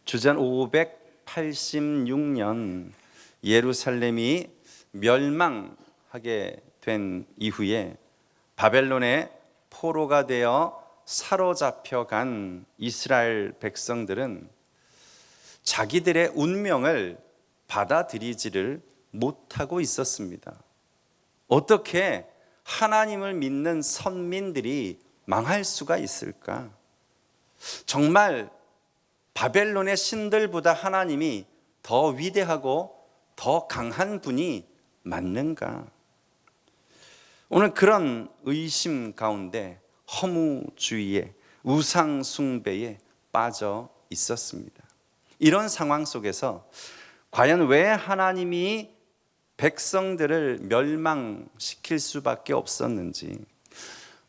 주전 586년 예루살렘이 멸망하게 된 이후에 바벨론의 포로가 되어 사로잡혀간 이스라엘 백성들은 자기들의 운명을 받아들이지를 못하고 있었습니다. 어떻게 하나님을 믿는 선민들이 망할 수가 있을까? 정말 바벨론의 신들보다 하나님이 더 위대하고 더 강한 분이 맞는가? 오늘 그런 의심 가운데 허무주의에 우상 숭배에 빠져 있었습니다. 이런 상황 속에서 과연 왜 하나님이 백성들을 멸망시킬 수밖에 없었는지,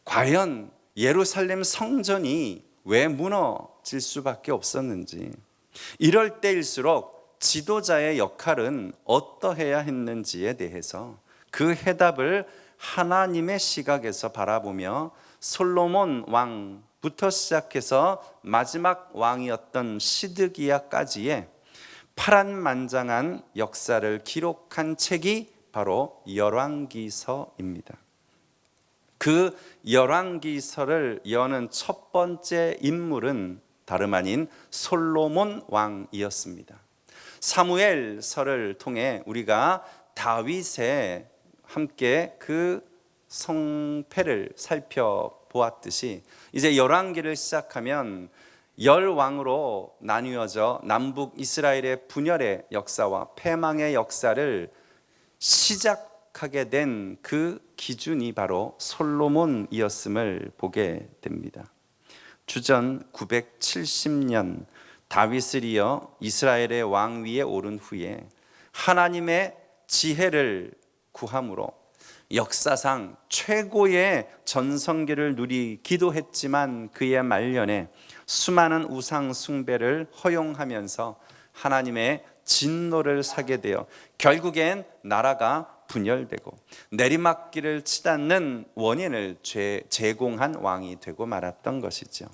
과연 예루살렘 성전이 왜 무너질 수밖에 없었는지, 이럴 때일수록 지도자의 역할은 어떠해야 했는지에 대해서 그 해답을 하나님의 시각에서 바라보며 솔로몬 왕부터 시작해서 마지막 왕이었던 시드기야까지의 파란만장한 역사를 기록한 책이 바로 열왕기서입니다. 그 열왕기서를 여는 첫 번째 인물은 다름 아닌 솔로몬 왕이었습니다. 사무엘서를 통해 우리가 다윗의 함께 그 성패를 살펴보았듯이 이제 열왕기를 시작하면 열 왕으로 나뉘어져 남북 이스라엘의 분열의 역사와 패망의 역사를 시작하게 된 그 기준이 바로 솔로몬이었음을 보게 됩니다. 주전 970년 다윗을 이어 이스라엘의 왕위에 오른 후에 하나님의 지혜를 구함으로 역사상 최고의 전성기를 누리기도 했지만 그의 말년에 수많은 우상 숭배를 허용하면서 하나님의 진노를 사게 되어 결국엔 나라가 분열되고 내리막길을 치닫는 원인을 제공한 왕이 되고 말았던 것이죠.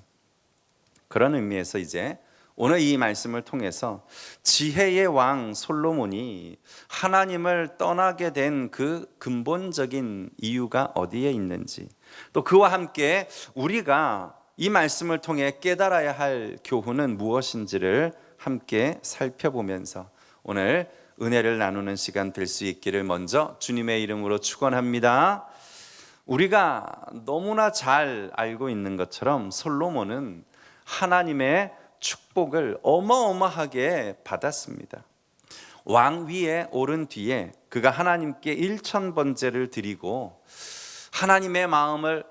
그런 의미에서 이제 오늘 이 말씀을 통해서 지혜의 왕 솔로몬이 하나님을 떠나게 된 그 근본적인 이유가 어디에 있는지, 또 그와 함께 우리가 이 말씀을 통해 깨달아야 할 교훈은 무엇인지를 함께 살펴보면서 오늘 은혜를 나누는 시간 될 수 있기를 먼저 주님의 이름으로 축원합니다. 우리가 너무나 잘 알고 있는 것처럼 솔로몬은 하나님의 축복을 어마어마하게 받았습니다. 왕위에 오른 뒤에 그가 하나님께 1000번제를 드리고 하나님의 마음을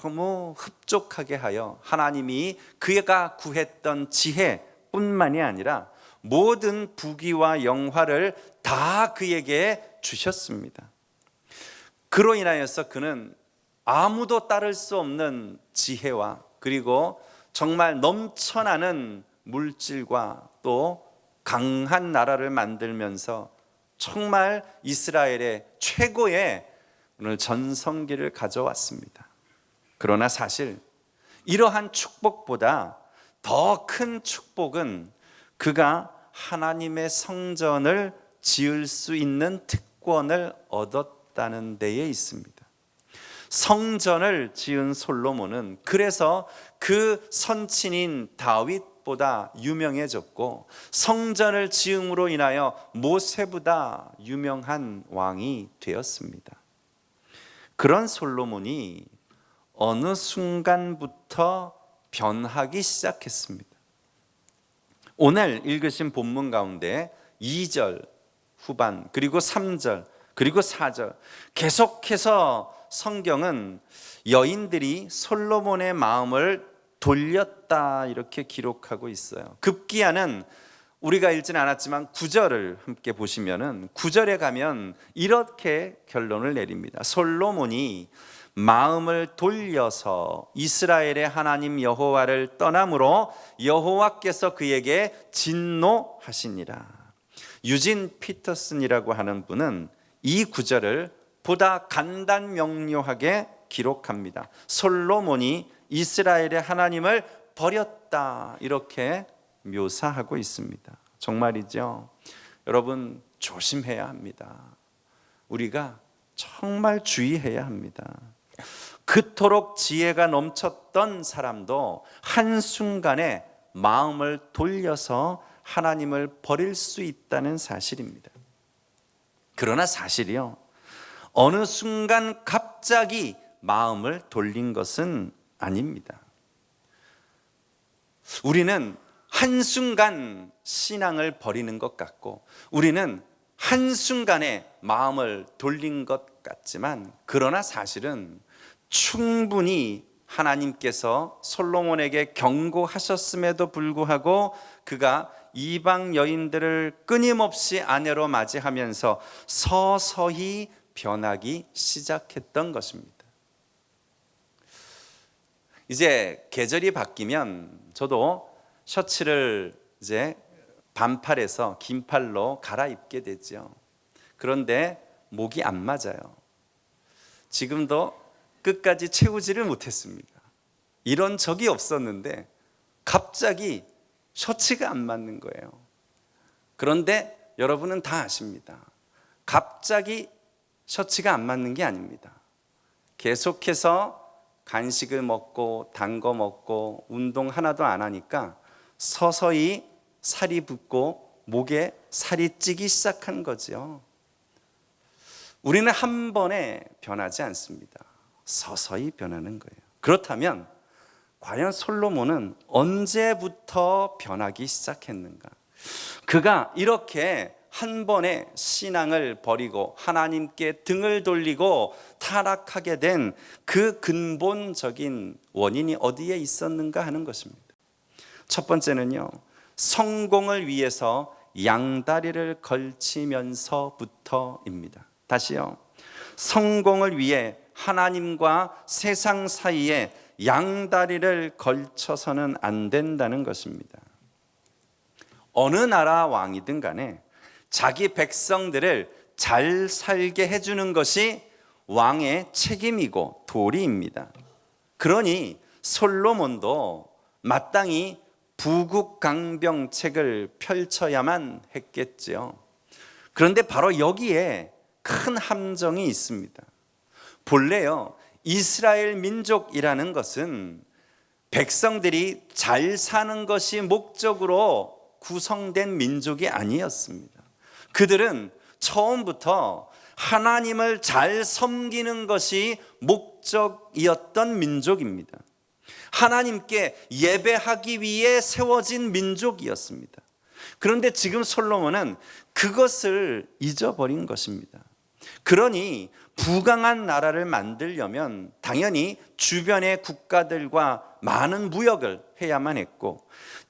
너무 흡족하게 하여 하나님이 그가 구했던 지혜뿐만이 아니라 모든 부귀와 영화를 다 그에게 주셨습니다. 그로 인하여서 그는 아무도 따를 수 없는 지혜와 그리고 정말 넘쳐나는 물질과 또 강한 나라를 만들면서 정말 이스라엘의 최고의 오늘 전성기를 가져왔습니다. 그러나 사실 이러한 축복보다 더 큰 축복은 그가 하나님의 성전을 지을 수 있는 특권을 얻었다는 데에 있습니다. 성전을 지은 솔로몬은 그래서 그 선친인 다윗보다 유명해졌고 성전을 지음으로 인하여 모세보다 유명한 왕이 되었습니다. 그런 솔로몬이 어느 순간부터 변하기 시작했습니다. 오늘 읽으신 본문 가운데 2절 후반 그리고 3절 그리고 4절 계속해서 성경은 여인들이 솔로몬의 마음을 돌렸다 이렇게 기록하고 있어요. 급기야는 우리가 읽지는 않았지만 9절을 함께 보시면은 9절에 가면 이렇게 결론을 내립니다. 솔로몬이 마음을 돌려서 이스라엘의 하나님 여호와를 떠남으로 여호와께서 그에게 진노하시니라. 유진 피터슨이라고 하는 분은 이 구절을 보다 간단 명료하게 기록합니다. 솔로몬이 이스라엘의 하나님을 버렸다 이렇게 묘사하고 있습니다. 정말이죠. 여러분 조심해야 합니다. 우리가 정말 주의해야 합니다. 그토록 지혜가 넘쳤던 사람도 한순간에 마음을 돌려서 하나님을 버릴 수 있다는 사실입니다. 그러나 사실이요, 어느 순간 갑자기 마음을 돌린 것은 아닙니다. 우리는 한순간 신앙을 버리는 것 같고, 우리는 한순간에 마음을 돌린 것 같지만, 그러나 사실은 충분히 하나님께서 솔로몬에게 경고하셨음에도 불구하고 그가 이방 여인들을 끊임없이 아내로 맞이하면서 서서히 변하기 시작했던 것입니다. 이제 계절이 바뀌면 저도 셔츠를 이제 반팔에서 긴팔로 갈아입게 되죠. 그런데 목이 안 맞아요. 지금도 끝까지 채우지를 못했습니다. 이런 적이 없었는데 갑자기 셔츠가 안 맞는 거예요. 그런데 여러분은 다 아십니다. 갑자기 셔츠가 안 맞는 게 아닙니다. 계속해서 간식을 먹고 단 거 먹고 운동 하나도 안 하니까 서서히 살이 붙고 목에 살이 찌기 시작한 거죠. 우리는 한 번에 변하지 않습니다. 서서히 변하는 거예요. 그렇다면 과연 솔로몬은 언제부터 변하기 시작했는가? 그가 이렇게 한 번에 신앙을 버리고 하나님께 등을 돌리고 타락하게 된 그 근본적인 원인이 어디에 있었는가 하는 것입니다. 첫 번째는요, 성공을 위해서 양다리를 걸치면서부터입니다. 다시요, 성공을 위해 하나님과 세상 사이에 양다리를 걸쳐서는 안 된다는 것입니다. 어느 나라 왕이든 간에 자기 백성들을 잘 살게 해주는 것이 왕의 책임이고 도리입니다. 그러니 솔로몬도 마땅히 부국강병책을 펼쳐야만 했겠죠. 그런데 바로 여기에 큰 함정이 있습니다. 본래요, 이스라엘 민족이라는 것은 백성들이 잘 사는 것이 목적으로 구성된 민족이 아니었습니다. 그들은 처음부터 하나님을 잘 섬기는 것이 목적이었던 민족입니다. 하나님께 예배하기 위해 세워진 민족이었습니다. 그런데 지금 솔로몬은 그것을 잊어버린 것입니다. 그러니 부강한 나라를 만들려면 당연히 주변의 국가들과 많은 무역을 해야만 했고,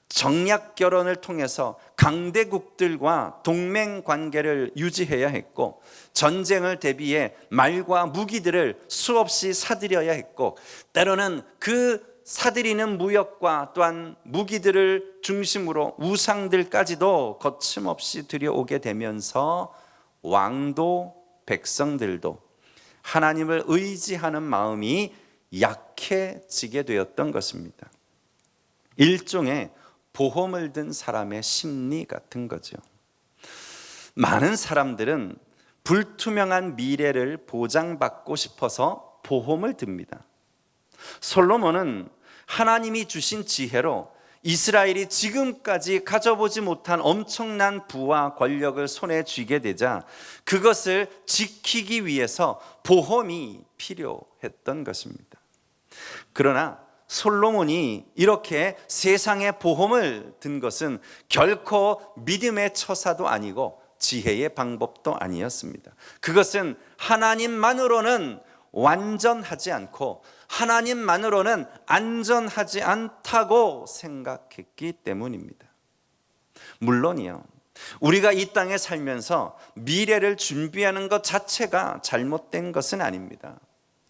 정략 결혼을 통해서 강대국들과 동맹 관계를 유지해야 했고, 전쟁을 대비해 말과 무기들을 수없이 사들여야 했고, 때로는 그 사들이는 무역과 또한 무기들을 중심으로 우상들까지도 거침없이 들여오게 되면서 왕도 백성들도 하나님을 의지하는 마음이 약해지게 되었던 것입니다. 일종의 보험을 든 사람의 심리 같은 거죠. 많은 사람들은 불투명한 미래를 보장받고 싶어서 보험을 듭니다. 솔로몬은 하나님이 주신 지혜로 이스라엘이 지금까지 가져보지 못한 엄청난 부와 권력을 손에 쥐게 되자 그것을 지키기 위해서 보험이 필요했던 것입니다. 그러나 솔로몬이 이렇게 세상에 보험을 든 것은 결코 믿음의 처사도 아니고 지혜의 방법도 아니었습니다. 그것은 하나님만으로는 완전하지 않고 하나님만으로는 안전하지 않다고 생각했기 때문입니다. 물론이요, 우리가 이 땅에 살면서 미래를 준비하는 것 자체가 잘못된 것은 아닙니다.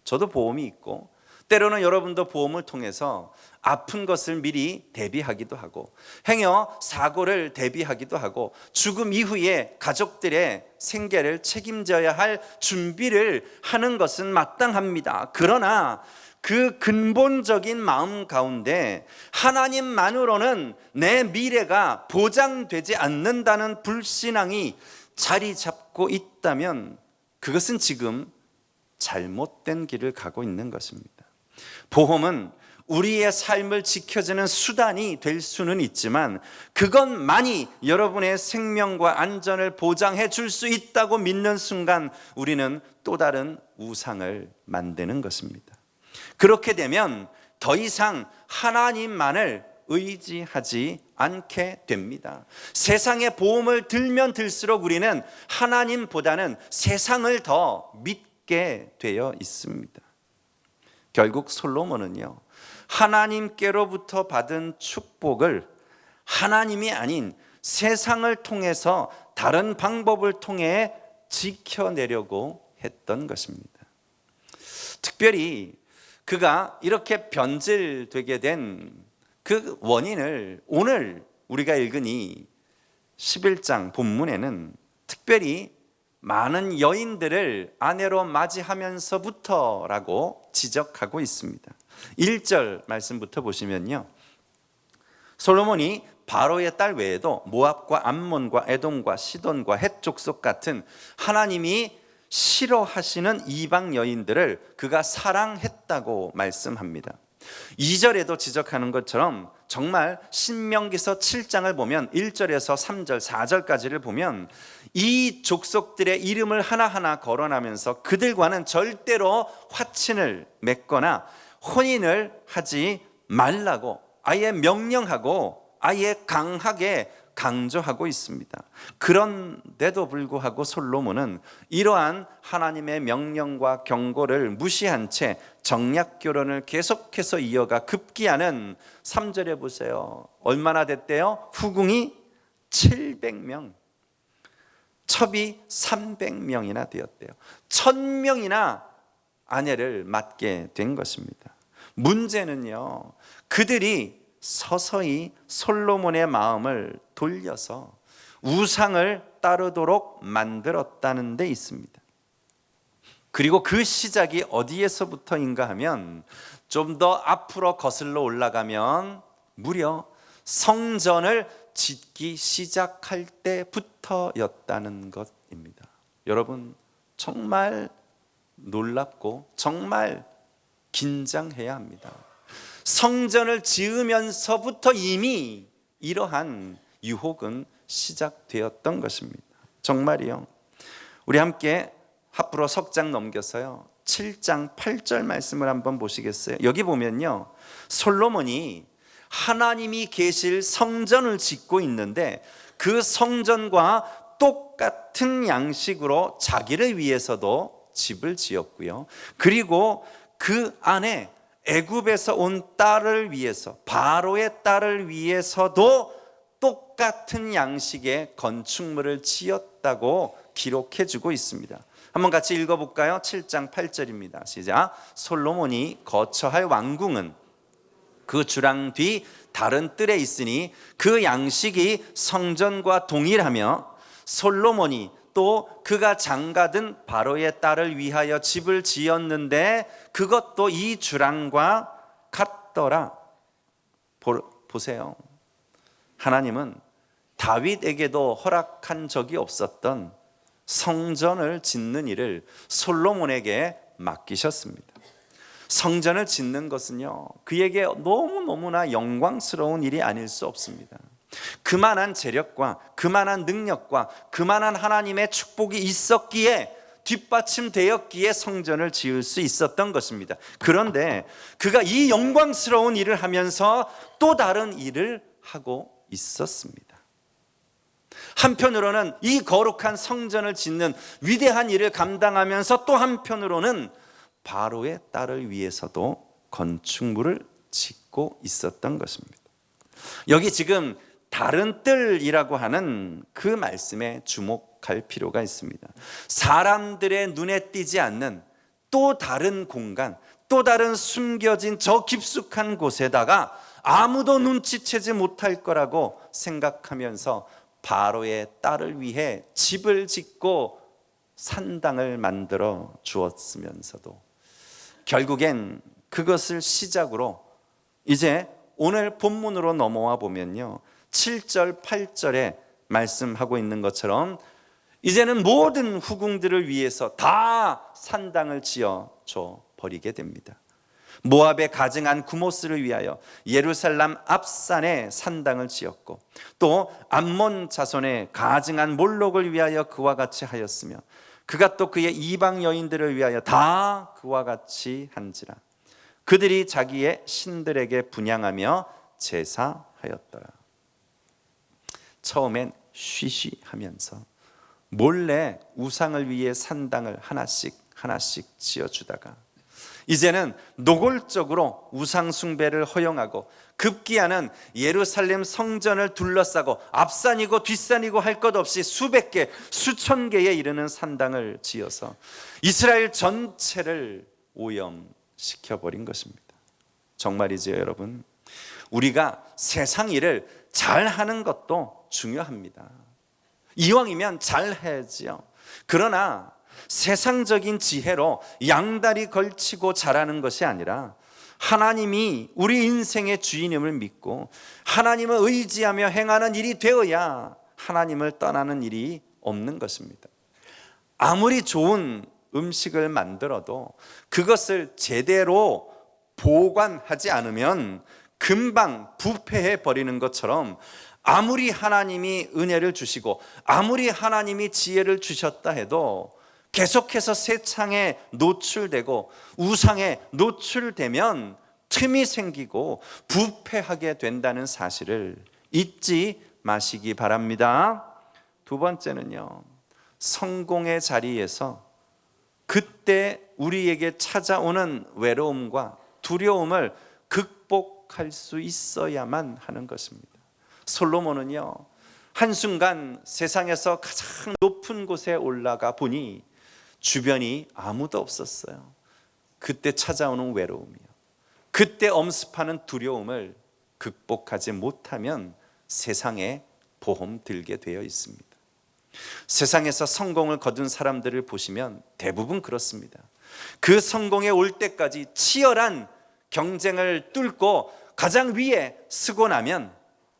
저도 보험이 있고, 때로는 여러분도 보험을 통해서 아픈 것을 미리 대비하기도 하고, 행여 사고를 대비하기도 하고, 죽음 이후에 가족들의 생계를 책임져야 할 준비를 하는 것은 마땅합니다. 그러나 그 근본적인 마음 가운데 하나님만으로는 내 미래가 보장되지 않는다는 불신앙이 자리 잡고 있다면 그것은 지금 잘못된 길을 가고 있는 것입니다. 보험은 우리의 삶을 지켜주는 수단이 될 수는 있지만 그것만이 여러분의 생명과 안전을 보장해 줄 수 있다고 믿는 순간 우리는 또 다른 우상을 만드는 것입니다. 그렇게 되면 더 이상 하나님만을 의지하지 않게 됩니다. 세상의 보험을 들면 들수록 우리는 하나님보다는 세상을 더 믿게 되어 있습니다. 결국 솔로몬은요, 하나님께로부터 받은 축복을 하나님이 아닌 세상을 통해서 다른 방법을 통해 지켜내려고 했던 것입니다. 특별히 그가 이렇게 변질되게 된 그 원인을 오늘 우리가 읽은 이 11장 본문에는 특별히 많은 여인들을 아내로 맞이하면서부터라고 지적하고 있습니다. 1절 말씀부터 보시면요, 솔로몬이 바로의 딸 외에도 모압과 암몬과 에돔과 시돈과 헷 족속 같은 하나님이 싫어하시는 이방 여인들을 그가 사랑했다고 말씀합니다. 2절에도 지적하는 것처럼 정말 신명기서 7장을 보면 1절에서 3절, 4절까지를 보면 이 족속들의 이름을 하나하나 거론하면서 그들과는 절대로 화친을 맺거나 혼인을 하지 말라고 아예 명령하고 아예 강하게 강조하고 있습니다. 그런데도 불구하고 솔로몬은 이러한 하나님의 명령과 경고를 무시한 채 정략 결혼을 계속해서 이어가 급기야는 3절에 보세요. 얼마나 됐대요? 후궁이 700명, 첩이 300명이나 되었대요. 1000명이나 아내를 맡게 된 것입니다. 문제는요, 그들이 서서히 솔로몬의 마음을 돌려서 우상을 따르도록 만들었다는 데 있습니다. 그리고 그 시작이 어디에서부터인가 하면 좀 더 앞으로 거슬러 올라가면 무려 성전을 짓기 시작할 때부터였다는 것입니다. 여러분, 정말 놀랍고 정말 긴장해야 합니다. 성전을 지으면서부터 이미 이러한 유혹은 시작되었던 것입니다. 정말이요. 우리 함께 앞으로 석장 넘겨서요, 7장 8절 말씀을 한번 보시겠어요? 여기 보면요, 솔로몬이 하나님이 계실 성전을 짓고 있는데 그 성전과 똑같은 양식으로 자기를 위해서도 집을 지었고요, 그리고 그 안에 애굽에서 온 딸을 위해서, 바로의 딸을 위해서도 똑같은 양식의 건축물을 지었다고 기록해주고 있습니다. 한번 같이 읽어볼까요? 7장 8절입니다. 시작. 솔로몬이 거처할 왕궁은 그 주랑 뒤 다른 뜰에 있으니 그 양식이 성전과 동일하며 솔로몬이 또 그가 장가든 바로의 딸을 위하여 집을 지었는데 그것도 이 주랑과 같더라. 보세요. 하나님은 다윗에게도 허락한 적이 없었던 성전을 짓는 일을 솔로몬에게 맡기셨습니다. 성전을 짓는 것은요, 그에게 너무너무나 영광스러운 일이 아닐 수 없습니다. 그만한 재력과 그만한 능력과 그만한 하나님의 축복이 있었기에, 뒷받침되었기에 성전을 지을 수 있었던 것입니다. 그런데 그가 이 영광스러운 일을 하면서 또 다른 일을 하고 있었습니다. 한편으로는 이 거룩한 성전을 짓는 위대한 일을 감당하면서 또 한편으로는 바로의 딸을 위해서도 건축물을 짓고 있었던 것입니다. 여기 지금 다른 뜰이라고 하는 그 말씀에 주목할 필요가 있습니다. 사람들의 눈에 띄지 않는 또 다른 공간, 또 다른 숨겨진 저 깊숙한 곳에다가 아무도 눈치채지 못할 거라고 생각하면서 바로의 딸을 위해 집을 짓고 산당을 만들어 주었으면서도 결국엔 그것을 시작으로 이제 오늘 본문으로 넘어와 보면요, 7절 8절에 말씀하고 있는 것처럼 이제는 모든 후궁들을 위해서 다 산당을 지어줘 버리게 됩니다. 모압의 가증한 구모스를 위하여 예루살렘 앞산에 산당을 지었고, 또 암몬 자손의 가증한 몰록을 위하여 그와 같이 하였으며, 그가 또 그의 이방 여인들을 위하여 다 그와 같이 한지라. 그들이 자기의 신들에게 분향하며 제사하였더라. 처음엔 쉬쉬하면서 몰래 우상을 위해 산당을 하나씩 지어주다가 이제는 노골적으로 우상 숭배를 허용하고 급기야는 예루살렘 성전을 둘러싸고 앞산이고 뒷산이고 할 것 없이 수백 개, 수천 개에 이르는 산당을 지어서 이스라엘 전체를 오염시켜버린 것입니다. 정말이지요, 여러분. 우리가 세상 일을 잘하는 것도 중요합니다. 이왕이면 잘해야지요. 그러나 세상적인 지혜로 양다리 걸치고 잘하는 것이 아니라 하나님이 우리 인생의 주인임을 믿고 하나님을 의지하며 행하는 일이 되어야 하나님을 떠나는 일이 없는 것입니다. 아무리 좋은 음식을 만들어도 그것을 제대로 보관하지 않으면 금방 부패해 버리는 것처럼, 아무리 하나님이 은혜를 주시고 아무리 하나님이 지혜를 주셨다 해도 계속해서 세상에 노출되고 우상에 노출되면 틈이 생기고 부패하게 된다는 사실을 잊지 마시기 바랍니다. 두 번째는요, 성공의 자리에서 그때 우리에게 찾아오는 외로움과 두려움을 극복할 수 있어야만 하는 것입니다. 솔로몬은요, 한순간 세상에서 가장 높은 곳에 올라가 보니 주변이 아무도 없었어요. 그때 찾아오는 외로움이요, 그때 엄습하는 두려움을 극복하지 못하면 세상에 보험 들게 되어 있습니다. 세상에서 성공을 거둔 사람들을 보시면 대부분 그렇습니다. 그 성공에 올 때까지 치열한 경쟁을 뚫고 가장 위에 서고 나면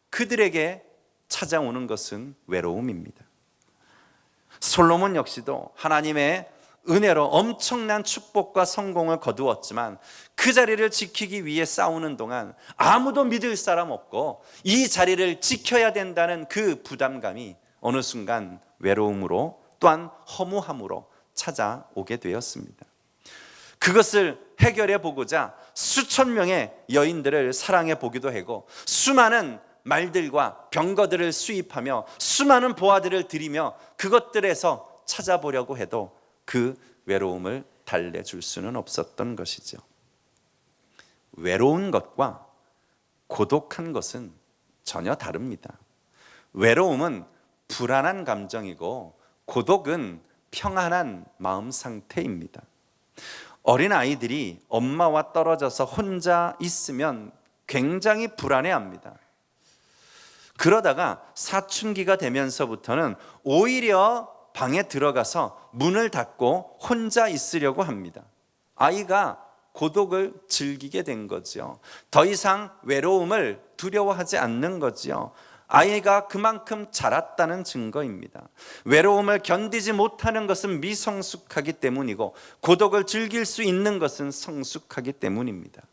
그들에게 찾아오는 것은 외로움입니다. 솔로몬 역시도 하나님의 은혜로 엄청난 축복과 성공을 거두었지만 그 자리를 지키기 위해 싸우는 동안 아무도 믿을 사람 없고 이 자리를 지켜야 된다는 그 부담감이 어느 순간 외로움으로 또한 허무함으로 찾아오게 되었습니다. 그것을 해결해 보고자 수천 명의 여인들을 사랑해 보기도 하고 수많은 말들과 병거들을 수입하며 수많은 보아들을 들이며 그것들에서 찾아보려고 해도 그 외로움을 달래줄 수는 없었던 것이죠. 외로운 것과 고독한 것은 전혀 다릅니다. 외로움은 불안한 감정이고 고독은 평안한 마음 상태입니다. 어린아이들이 엄마와 떨어져서 혼자 있으면 굉장히 불안해합니다. 그러다가 사춘기가 되면서부터는 오히려 방에 들어가서 문을 닫고 혼자 있으려고 합니다. 아이가 고독을 즐기게 된 거죠. 더 이상 외로움을 두려워하지 않는 거죠. 아이가 그만큼 자랐다는 증거입니다. 외로움을 견디지 못하는 것은 미성숙하기 때문이고 고독을 즐길 수 있는 것은 성숙하기 때문입니다.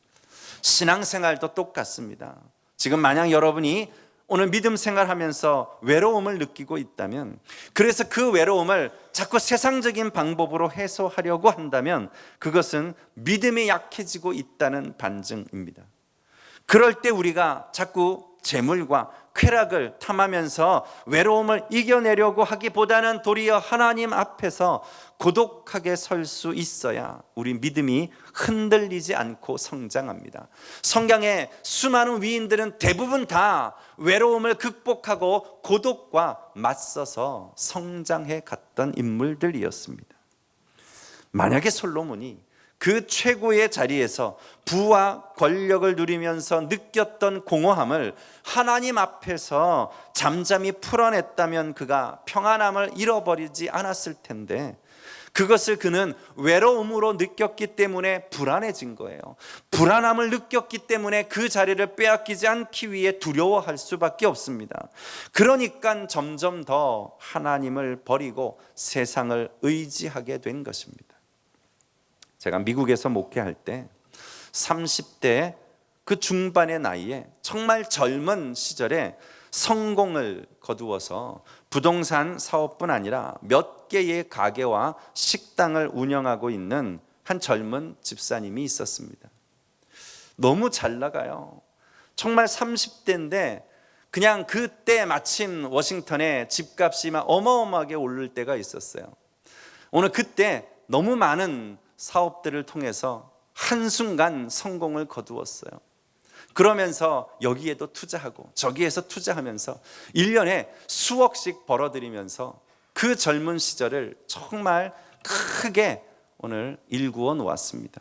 신앙생활도 똑같습니다. 지금 만약 여러분이 오늘 믿음 생활하면서 외로움을 느끼고 있다면, 그래서 그 외로움을 자꾸 세상적인 방법으로 해소하려고 한다면 그것은 믿음이 약해지고 있다는 반증입니다. 그럴 때 우리가 자꾸 재물과 쾌락을 탐하면서 외로움을 이겨내려고 하기보다는 도리어 하나님 앞에서 고독하게 설 수 있어야 우리 믿음이 흔들리지 않고 성장합니다. 성경의 수많은 위인들은 대부분 다 외로움을 극복하고 고독과 맞서서 성장해 갔던 인물들이었습니다. 만약에 솔로몬이 그 최고의 자리에서 부와 권력을 누리면서 느꼈던 공허함을 하나님 앞에서 잠잠히 풀어냈다면 그가 평안함을 잃어버리지 않았을 텐데, 그것을 그는 외로움으로 느꼈기 때문에 불안해진 거예요. 불안함을 느꼈기 때문에 그 자리를 빼앗기지 않기 위해 두려워할 수밖에 없습니다. 그러니까 점점 더 하나님을 버리고 세상을 의지하게 된 것입니다. 제가 미국에서 목회할 때 30대 그 중반의 나이에 정말 젊은 시절에 성공을 거두어서 부동산 사업뿐 아니라 몇 개의 가게와 식당을 운영하고 있는 한 젊은 집사님이 있었습니다. 너무 잘 나가요. 정말 30대인데 그냥 그때 마침 워싱턴에 집값이 막 어마어마하게 오를 때가 있었어요. 오늘 그때 너무 많은 사업들을 통해서 한순간 성공을 거두었어요. 그러면서 여기에도 투자하고 저기에서 투자하면서 1년에 수억씩 벌어들이면서 그 젊은 시절을 정말 크게 오늘 일구어 놓았습니다.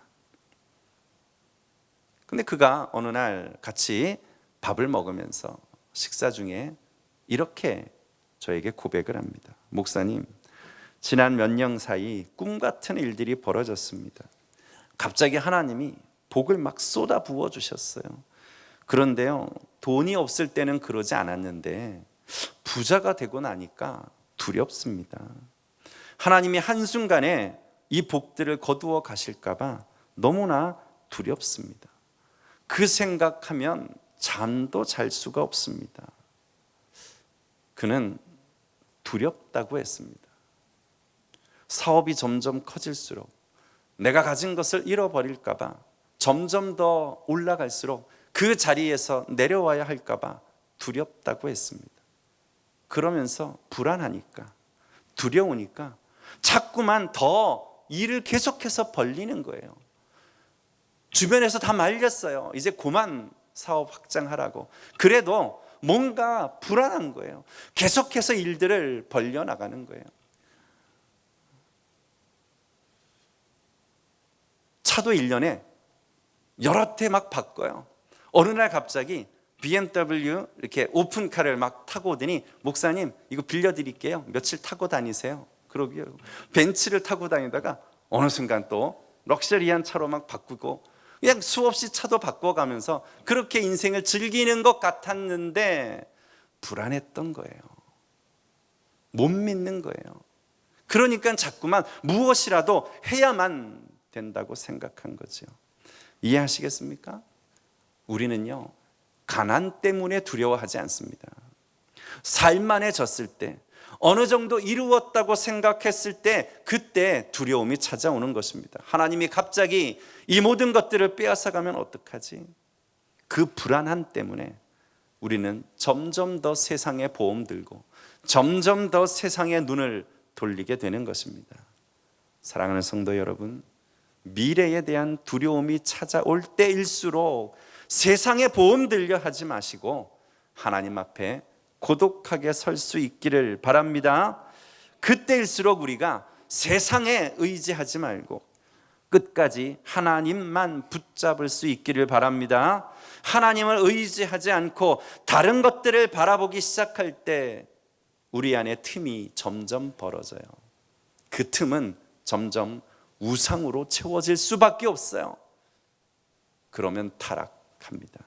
근데 그가 어느 날 같이 밥을 먹으면서 식사 중에 이렇게 저에게 고백을 합니다. 목사님, 지난 몇 년 사이 꿈 같은 일들이 벌어졌습니다. 갑자기 하나님이 복을 막 쏟아 부어 주셨어요. 그런데요, 돈이 없을 때는 그러지 않았는데 부자가 되고 나니까 두렵습니다. 하나님이 한순간에 이 복들을 거두어 가실까 봐 너무나 두렵습니다. 그 생각하면 잠도 잘 수가 없습니다. 그는 두렵다고 했습니다. 사업이 점점 커질수록 내가 가진 것을 잃어버릴까 봐 점점 더 올라갈수록 그 자리에서 내려와야 할까 봐 두렵다고 했습니다. 그러면서 불안하니까, 두려우니까 자꾸만 더 일을 계속해서 벌리는 거예요. 주변에서 다 말렸어요. 이제 그만 사업 확장하라고. 그래도 뭔가 불안한 거예요. 계속해서 일들을 벌려나가는 거예요. 차도 1년에 여러 대 막 바꿔요. 어느 날 갑자기 BMW 이렇게 오픈카를 막 타고 오더니 목사님 이거 빌려드릴게요. 며칠 타고 다니세요. 그러고요. 벤츠를 타고 다니다가 어느 순간 또 럭셔리한 차로 막 바꾸고 그냥 수없이 차도 바꿔가면서 그렇게 인생을 즐기는 것 같았는데 불안했던 거예요. 못 믿는 거예요. 그러니까 자꾸만 무엇이라도 해야만 된다고 생각한 거죠. 이해하시겠습니까? 우리는요, 가난 때문에 두려워하지 않습니다. 살만해졌을 때, 어느 정도 이루었다고 생각했을 때 그때 두려움이 찾아오는 것입니다. 하나님이 갑자기 이 모든 것들을 빼앗아가면 어떡하지? 그 불안함 때문에 우리는 점점 더 세상에 보험 들고 점점 더 세상에 눈을 돌리게 되는 것입니다. 사랑하는 성도 여러분, 미래에 대한 두려움이 찾아올 때일수록 세상에 보험 들려 하지 마시고 하나님 앞에 고독하게 설 수 있기를 바랍니다. 그때일수록 우리가 세상에 의지하지 말고 끝까지 하나님만 붙잡을 수 있기를 바랍니다. 하나님을 의지하지 않고 다른 것들을 바라보기 시작할 때 우리 안에 틈이 점점 벌어져요. 그 틈은 점점 우상으로 채워질 수밖에 없어요. 그러면 타락합니다.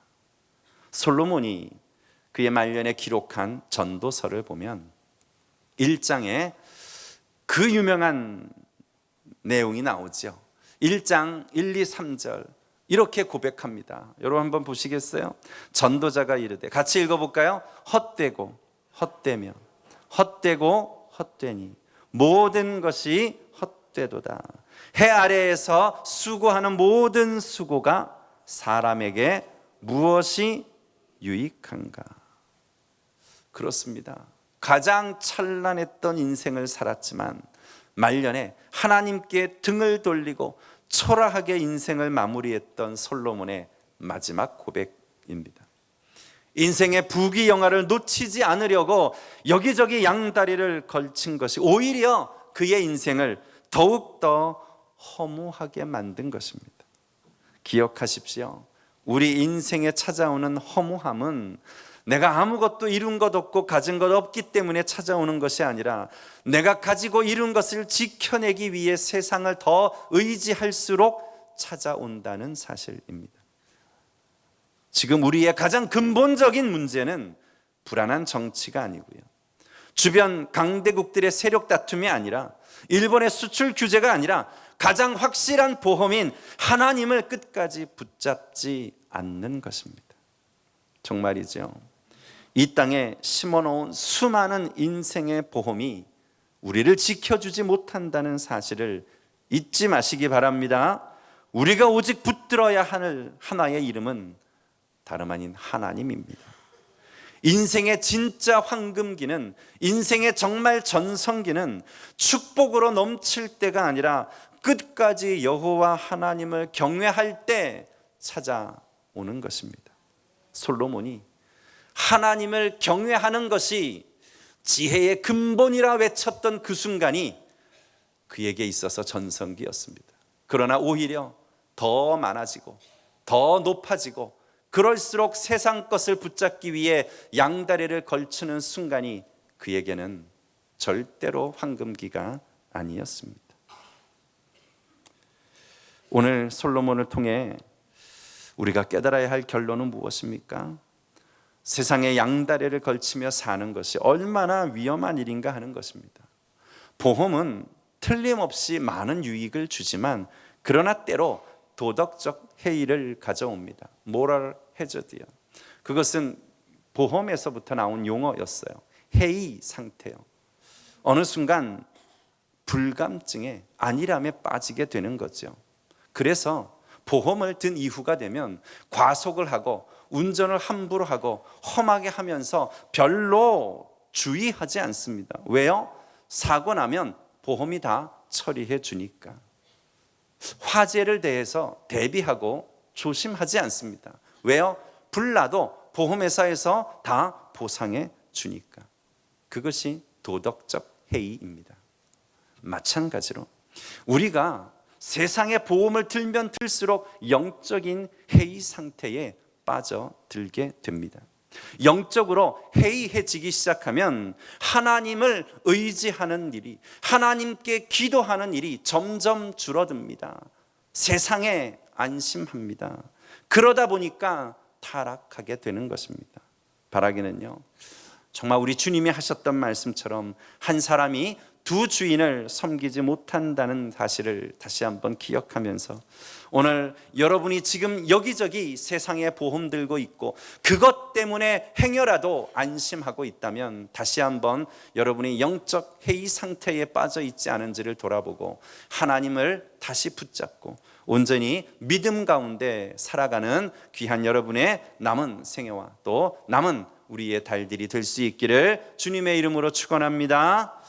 솔로몬이 그의 말년에 기록한 전도서를 보면 1장에 그 유명한 내용이 나오죠. 1장 1, 2, 3절 이렇게 고백합니다. 여러분 한번 보시겠어요? 전도자가 이르되, 같이 읽어볼까요? 헛되고 헛되며 헛되고 헛되니 모든 것이 헛되도다. 해 아래에서 수고하는 모든 수고가 사람에게 무엇이 유익한가? 그렇습니다. 가장 찬란했던 인생을 살았지만 말년에 하나님께 등을 돌리고 초라하게 인생을 마무리했던 솔로몬의 마지막 고백입니다. 인생의 부귀영화를 놓치지 않으려고 여기저기 양다리를 걸친 것이 오히려 그의 인생을 더욱더 허무하게 만든 것입니다. 기억하십시오. 우리 인생에 찾아오는 허무함은 내가 아무것도 이룬 것 없고 가진 것 없기 때문에 찾아오는 것이 아니라 내가 가지고 이룬 것을 지켜내기 위해 세상을 더 의지할수록 찾아온다는 사실입니다. 지금 우리의 가장 근본적인 문제는 불안한 정치가 아니고요, 주변 강대국들의 세력 다툼이 아니라 일본의 수출 규제가 아니라 가장 확실한 보험인 하나님을 끝까지 붙잡지 않는 것입니다. 정말이죠. 이 땅에 심어놓은 수많은 인생의 보험이 우리를 지켜주지 못한다는 사실을 잊지 마시기 바랍니다. 우리가 오직 붙들어야 할 하나의 이름은 다름 아닌 하나님입니다. 인생의 진짜 황금기는, 인생의 정말 전성기는 축복으로 넘칠 때가 아니라 끝까지 여호와 하나님을 경외할 때 찾아오는 것입니다. 솔로몬이 하나님을 경외하는 것이 지혜의 근본이라 외쳤던 그 순간이 그에게 있어서 전성기였습니다. 그러나 오히려 더 많아지고 더 높아지고 그럴수록 세상 것을 붙잡기 위해 양다리를 걸치는 순간이 그에게는 절대로 황금기가 아니었습니다. 오늘 솔로몬을 통해 우리가 깨달아야 할 결론은 무엇입니까? 세상에 양다리를 걸치며 사는 것이 얼마나 위험한 일인가 하는 것입니다. 보험은 틀림없이 많은 유익을 주지만 그러나 때로 도덕적 해이를 가져옵니다. moral hazard요. 그것은 보험에서부터 나온 용어였어요. 해이 상태요. 어느 순간 불감증에 안일함에 빠지게 되는 거죠. 그래서 보험을 든 이후가 되면 과속을 하고 운전을 함부로 하고 험하게 하면서 별로 주의하지 않습니다. 왜요? 사고 나면 보험이 다 처리해 주니까. 화재를 대해서 대비하고 조심하지 않습니다. 왜요? 불나도 보험회사에서 다 보상해 주니까. 그것이 도덕적 해이입니다. 마찬가지로 우리가 세상의 보험을 들면 들수록 영적인 해이 상태에 빠져들게 됩니다. 영적으로 해이해지기 시작하면 하나님을 의지하는 일이, 하나님께 기도하는 일이 점점 줄어듭니다. 세상에 안심합니다. 그러다 보니까 타락하게 되는 것입니다. 바라기는요, 정말 우리 주님이 하셨던 말씀처럼 한 사람이 두 주인을 섬기지 못한다는 사실을 다시 한번 기억하면서 오늘 여러분이 지금 여기저기 세상에 보험 들고 있고 그것 때문에 행여라도 안심하고 있다면 다시 한번 여러분이 영적 해이 상태에 빠져 있지 않은지를 돌아보고 하나님을 다시 붙잡고 온전히 믿음 가운데 살아가는 귀한 여러분의 남은 생애와 또 남은 우리의 달들이 될 수 있기를 주님의 이름으로 축원합니다.